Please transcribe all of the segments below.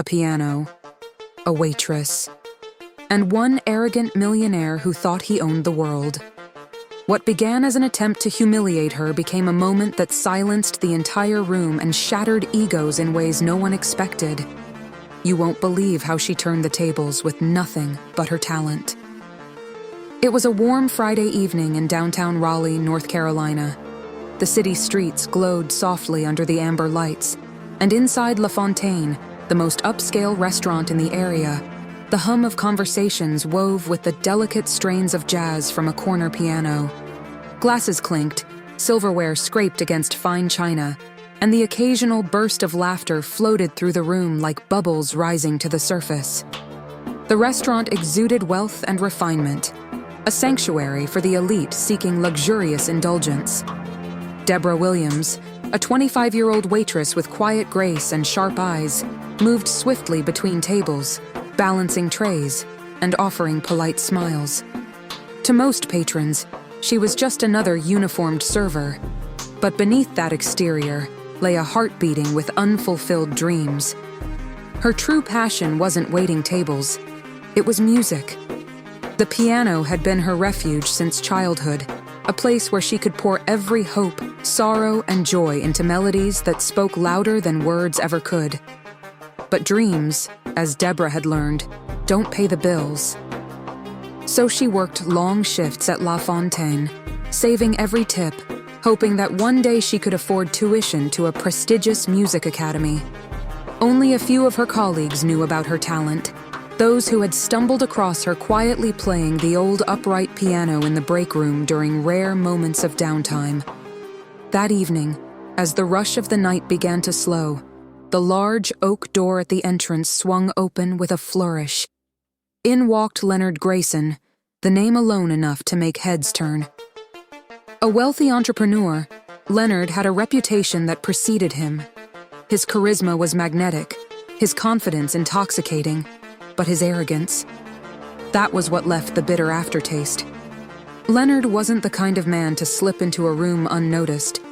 a piano, a waitress, and one arrogant millionaire who thought he owned the world. What began as an attempt to humiliate her became a moment that silenced the entire room and shattered egos in ways no one expected. You won't believe how she turned the tables with nothing but her talent. It was a warm Friday evening in downtown Raleigh, North Carolina. The city streets glowed softly under the amber lights, and inside La Fontaine, the most upscale restaurant in the area, the hum of conversations wove with the delicate strains of jazz from a corner piano. Glasses clinked, silverware scraped against fine china, and the occasional burst of laughter floated through the room like bubbles rising to the surface. The restaurant exuded wealth and refinement, a sanctuary for the elite seeking luxurious indulgence. Deborah Williams, a 25-year-old waitress with quiet grace and sharp eyes, moved swiftly between tables, balancing trays and offering polite smiles. To most patrons, she was just another uniformed server, but beneath that exterior lay a heart beating with unfulfilled dreams. Her true passion wasn't waiting tables, it was music. The piano had been her refuge since childhood, a place where she could pour every hope, sorrow, and joy into melodies that spoke louder than words ever could. But dreams, as Deborah had learned, don't pay the bills. So she worked long shifts at La Fontaine, saving every tip, hoping that one day she could afford tuition to a prestigious music academy. Only a few of her colleagues knew about her talent, those who had stumbled across her quietly playing the old upright piano in the break room during rare moments of downtime. That evening, as the rush of the night began to slow, the large oak door at the entrance swung open with a flourish. In walked Leonard Grayson, the name alone enough to make heads turn. A wealthy entrepreneur, Leonard had a reputation that preceded him. His charisma was magnetic, his confidence intoxicating, but his arrogance, that was what left the bitter aftertaste. Leonard wasn't the kind of man to slip into a room unnoticed.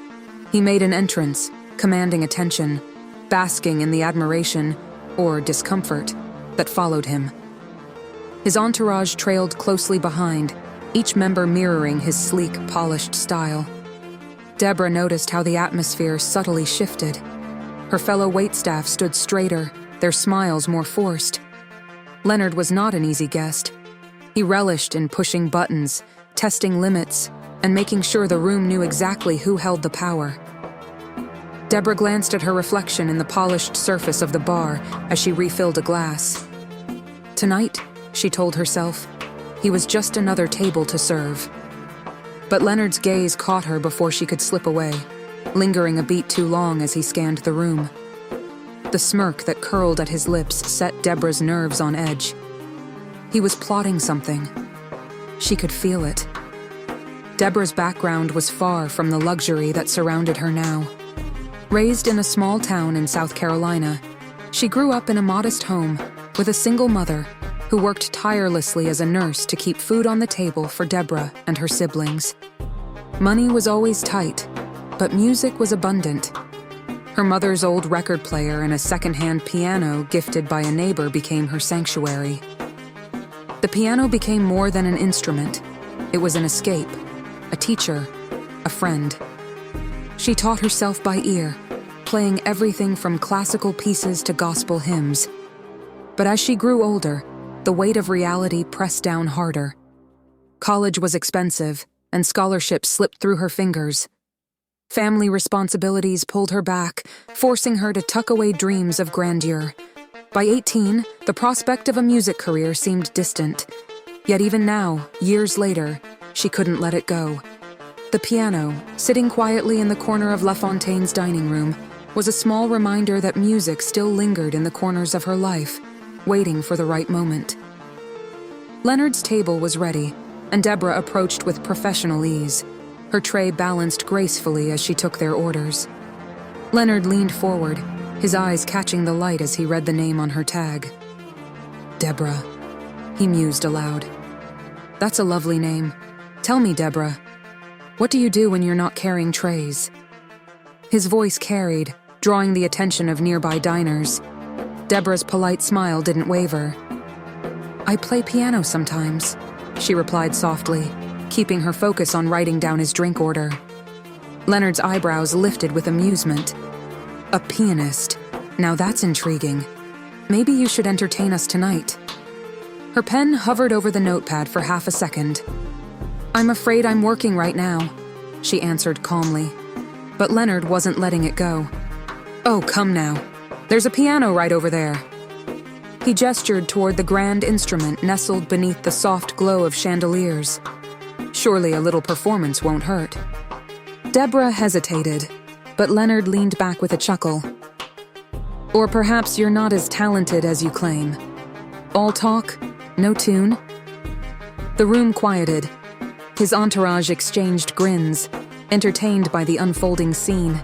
He made an entrance, commanding attention, basking in the admiration, or discomfort, that followed him. His entourage trailed closely behind, each member mirroring his sleek, polished style. Deborah noticed how the atmosphere subtly shifted. Her fellow waitstaff stood straighter, their smiles more forced. Leonard was not an easy guest. He relished in pushing buttons, testing limits, and making sure the room knew exactly who held the power. Deborah glanced at her reflection in the polished surface of the bar as she refilled a glass. Tonight, she told herself, he was just another table to serve. But Leonard's gaze caught her before she could slip away, lingering a beat too long as he scanned the room. The smirk that curled at his lips set Deborah's nerves on edge. He was plotting something. She could feel it. Deborah's background was far from the luxury that surrounded her now. Raised in a small town in South Carolina, she grew up in a modest home with a single mother who worked tirelessly as a nurse to keep food on the table for Deborah and her siblings. Money was always tight, but music was abundant. Her mother's old record player and a second-hand piano gifted by a neighbor became her sanctuary. The piano became more than an instrument. It was an escape, a teacher, a friend. She taught herself by ear, playing everything from classical pieces to gospel hymns. But as she grew older, the weight of reality pressed down harder. College was expensive, and scholarships slipped through her fingers. Family responsibilities pulled her back, forcing her to tuck away dreams of grandeur. By 18, the prospect of a music career seemed distant. Yet even now, years later, she couldn't let it go. The piano, sitting quietly in the corner of La Fontaine's dining room, was a small reminder that music still lingered in the corners of her life, waiting for the right moment. Leonard's table was ready, and Deborah approached with professional ease. Her tray balanced gracefully as she took their orders. Leonard leaned forward, his eyes catching the light as he read the name on her tag. Deborah, he mused aloud. That's a lovely name. Tell me, Deborah, what do you do when you're not carrying trays? His voice carried, drawing the attention of nearby diners. Deborah's polite smile didn't waver. "I play piano sometimes," she replied softly, keeping her focus on writing down his drink order. Leonard's eyebrows lifted with amusement. "A pianist? Now that's intriguing. Maybe you should entertain us tonight." Her pen hovered over the notepad for half a second. "I'm afraid I'm working right now," she answered calmly. But Leonard wasn't letting it go. "Oh, come now. There's a piano right over there." He gestured toward the grand instrument nestled beneath the soft glow of chandeliers. "Surely a little performance won't hurt." Deborah hesitated, but Leonard leaned back with a chuckle. "Or perhaps you're not as talented as you claim. All talk, no tune?" The room quieted. His entourage exchanged grins, entertained by the unfolding scene.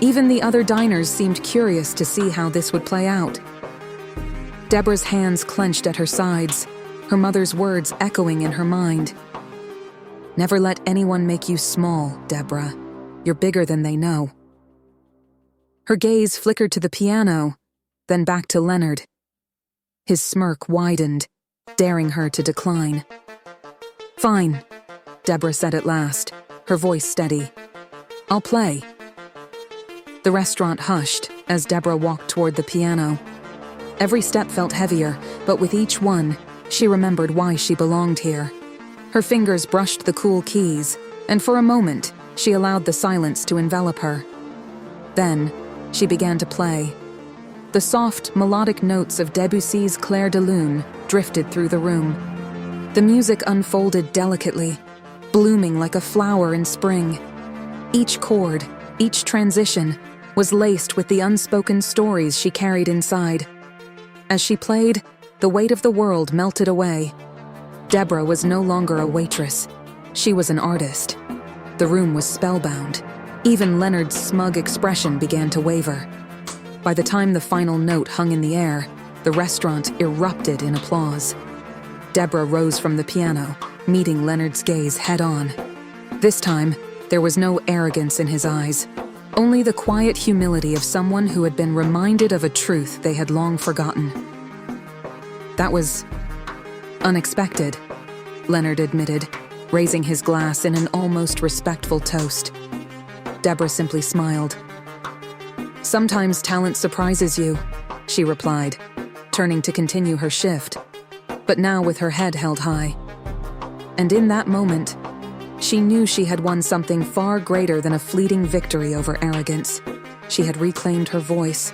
Even the other diners seemed curious to see how this would play out. Deborah's hands clenched at her sides, her mother's words echoing in her mind. "Never let anyone make you small, Deborah. You're bigger than they know." Her gaze flickered to the piano, then back to Leonard. His smirk widened, daring her to decline. "Fine," Deborah said at last, her voice steady. "I'll play." The restaurant hushed as Deborah walked toward the piano. Every step felt heavier, but with each one, she remembered why she belonged here. Her fingers brushed the cool keys, and for a moment, she allowed the silence to envelop her. Then, she began to play. The soft, melodic notes of Debussy's Clair de Lune drifted through the room. The music unfolded delicately, blooming like a flower in spring. Each chord, each transition, was laced with the unspoken stories she carried inside. As she played, the weight of the world melted away. Deborah was no longer a waitress. She was an artist. The room was spellbound. Even Leonard's smug expression began to waver. By the time the final note hung in the air, the restaurant erupted in applause. Deborah rose from the piano, meeting Leonard's gaze head-on. This time, there was no arrogance in his eyes, only the quiet humility of someone who had been reminded of a truth they had long forgotten. "That was unexpected," Leonard admitted, raising his glass in an almost respectful toast. Deborah simply smiled. "Sometimes talent surprises you," she replied, turning to continue her shift, but now with her head held high. And in that moment, she knew she had won something far greater than a fleeting victory over arrogance. She had reclaimed her voice,